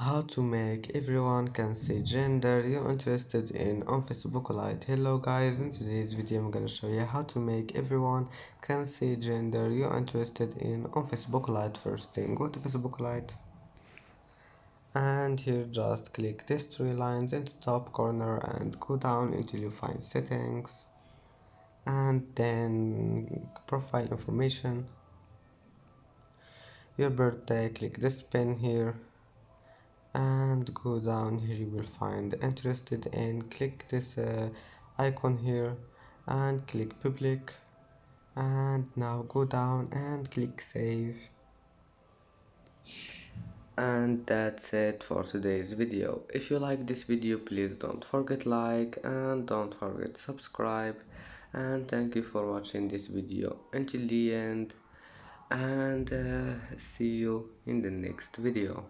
How to make everyone can see gender you're interested in on Facebook Lite. Hello guys, in today's video I'm gonna show you how to make everyone can see gender you're interested in on Facebook Lite. First thing, go to Facebook Lite and here just click these three lines in the top corner and go down until you find settings and then profile information, your birthday, click this pin here and go down. Here you will find interested in, click this icon here and click public, and now go down and click save. And that's it for today's video. If you like this video, please don't forget like and don't forget subscribe, and thank you for watching this video until the end, and see you in the next video.